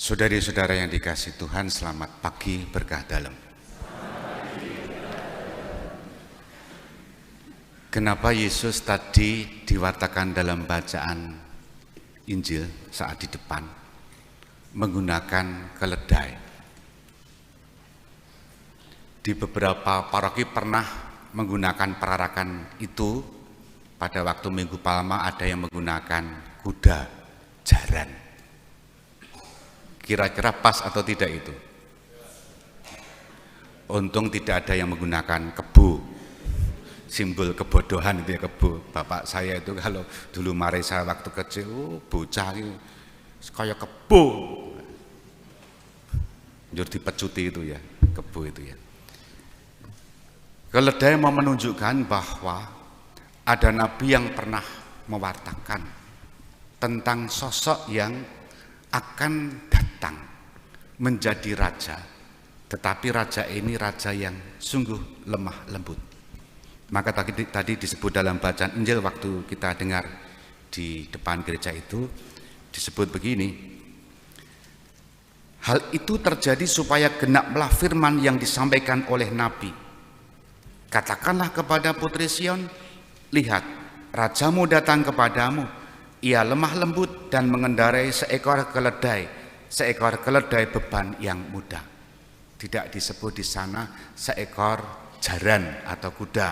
Saudari-saudara yang dikasihi Tuhan, selamat pagi berkah dalam. Kenapa Yesus tadi diwartakan dalam bacaan Injil saat di depan menggunakan keledai? Di beberapa paroki pernah menggunakan perarakan itu. Pada waktu Minggu Palma ada yang menggunakan kuda jaran. Kira-kira pas atau tidak itu? Untung tidak ada yang menggunakan kebo, simbol kebodohan itu ya, kebo. Bapak saya itu kalau dulu mari saya waktu kecil, bocah itu kayak kebo, njur dipecuti itu ya, kebo itu ya. Keledai mau menunjukkan bahwa ada nabi yang pernah mewartakan tentang sosok yang akan datang menjadi raja, tetapi raja ini raja yang sungguh lemah lembut. Maka tadi disebut dalam bacaan Injil waktu kita dengar di depan gereja itu disebut begini: hal itu terjadi supaya genaplah firman yang disampaikan oleh nabi. Katakanlah kepada putri Sion, lihat, rajamu datang kepadamu. Ia lemah lembut dan mengendarai seekor keledai beban yang mudah. Tidak disebut di sana seekor jaran atau kuda.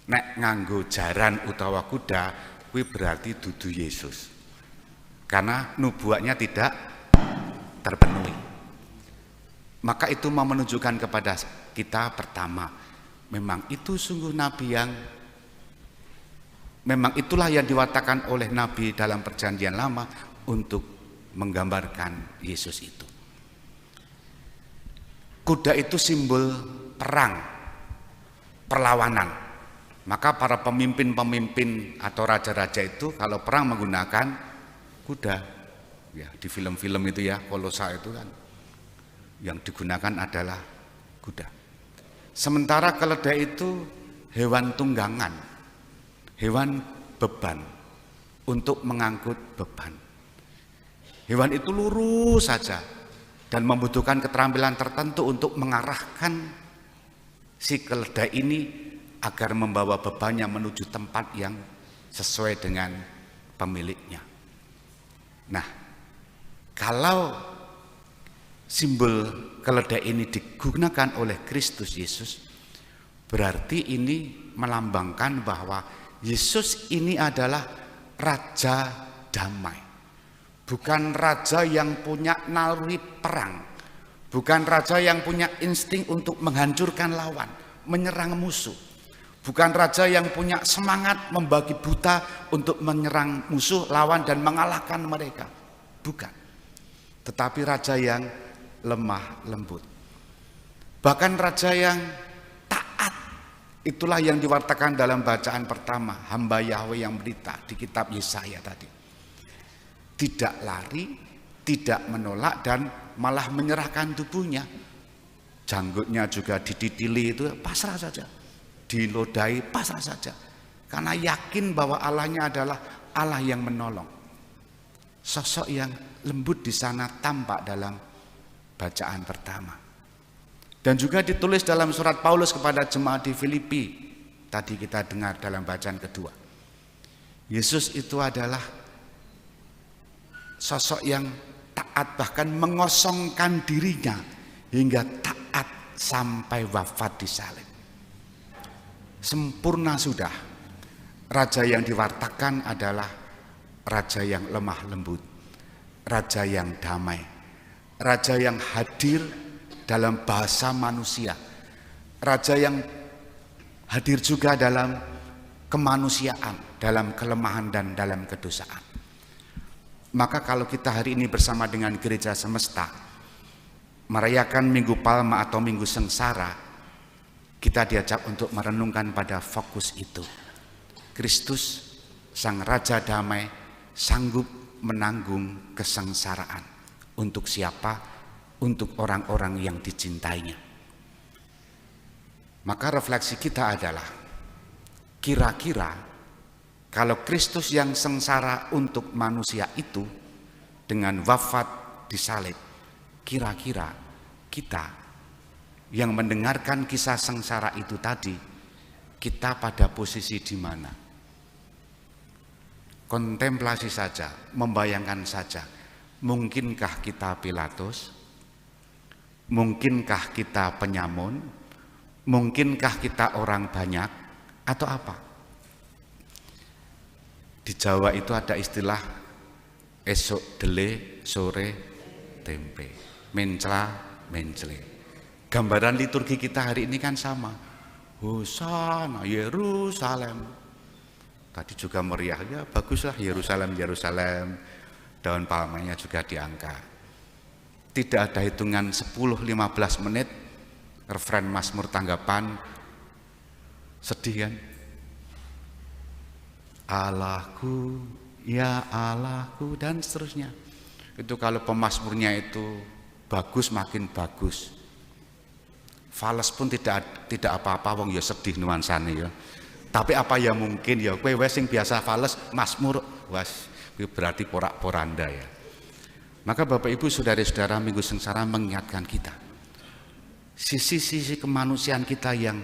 Nek nganggo jaran utawa kuda, kuwi berarti dudu Yesus. Karena nubuatnya tidak terpenuhi. Maka itu mau menunjukkan kepada kita pertama, memang itu sungguh nabi yang memang itulah yang diwatakan oleh Nabi dalam perjanjian lama untuk menggambarkan Yesus itu. Kuda itu simbol perang, perlawanan. Maka para pemimpin-pemimpin atau raja-raja itu kalau perang menggunakan kuda. Ya, di film-film itu ya, Kolosa itu kan yang digunakan adalah kuda. Sementara keledai itu hewan tunggangan, hewan beban, untuk mengangkut beban. Hewan itu lurus saja dan membutuhkan keterampilan tertentu untuk mengarahkan si keledai ini agar membawa bebannya menuju tempat yang sesuai dengan pemiliknya. Nah, kalau simbol keledai ini digunakan oleh Kristus Yesus, berarti ini melambangkan bahwa Yesus ini adalah raja damai. Bukan raja yang punya naluri perang, bukan raja yang punya insting untuk menghancurkan lawan, menyerang musuh, bukan raja yang punya semangat membagi buta untuk menyerang musuh lawan dan mengalahkan mereka. Bukan. Tetapi raja yang lemah lembut, bahkan raja yang taat. Itulah yang diwartakan dalam bacaan pertama, hamba Yahweh yang berita di kitab Yesaya tadi. Tidak lari, tidak menolak, dan malah menyerahkan tubuhnya. Janggutnya juga dididili, itu pasrah saja, dilodai pasrah saja, karena yakin bahwa Allahnya adalah Allah yang menolong. Sosok yang lembut di sana tampak dalam bacaan pertama. Dan juga ditulis dalam surat Paulus kepada jemaat di Filipi. Tadi kita dengar dalam bacaan kedua. Yesus itu adalah sosok yang taat, bahkan mengosongkan dirinya hingga taat sampai wafat di salib. Sempurna sudah. Raja yang diwartakan adalah raja yang lemah lembut, raja yang damai, raja yang hadir dalam bahasa manusia, raja yang hadir juga dalam kemanusiaan, dalam kelemahan dan dalam kedosaan. Maka kalau kita hari ini bersama dengan gereja semesta merayakan Minggu Palma atau Minggu Sengsara, kita diajak untuk merenungkan pada fokus itu. Kristus, Sang Raja Damai, sanggup menanggung kesengsaraan. Untuk siapa? Untuk orang-orang yang dicintainya. Maka refleksi kita adalah, kira-kira kalau Kristus yang sengsara untuk manusia itu dengan wafat disalib. Kira-kira kita yang mendengarkan kisah sengsara itu tadi, kita pada posisi di mana? Kontemplasi saja, membayangkan saja. Mungkinkah kita Pilatus? Mungkinkah kita penyamun? Mungkinkah kita orang banyak? Atau apa? Di Jawa itu ada istilah esok dele, sore tempe, mencela, mencle. Gambaran liturgi kita hari ini kan sama. Hosana Yerusalem. Tadi juga meriah, ya baguslah Yerusalem, Yerusalem. Daun palmanya juga diangkat. Tidak ada hitungan 10-15 menit, refren Mazmur tanggapan, sedih kan? Allahku, ya Allahku, dan seterusnya. Itu kalau pemazmurnya itu bagus, makin bagus. Fales pun tidak apa-apa, wong ya sedih nuansane ya. Tapi apa ya mungkin ya, kowe wes sing biasa fales Mazmur, wes berarti porak-poranda ya. Maka Bapak Ibu saudara-saudara, Minggu Sengsara mengingatkan kita sisi-sisi kemanusiaan kita yang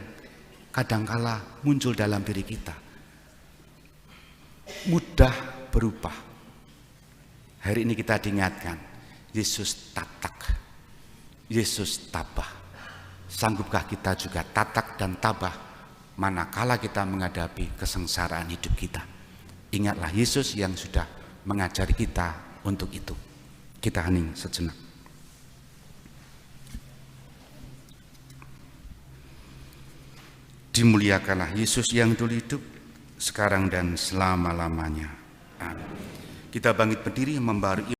kadangkala muncul dalam diri kita, mudah berubah. Hari ini kita diingatkan, Yesus tatak, Yesus tabah. Sanggupkah kita juga tatak dan tabah manakala kita menghadapi kesengsaraan hidup kita? Ingatlah Yesus yang sudah mengajari kita untuk itu. Kita hening sejenak. Dimuliakanlah Yesus yang dulu hidup, sekarang dan selama-lamanya. Amin. Kita bangkit berdiri membaru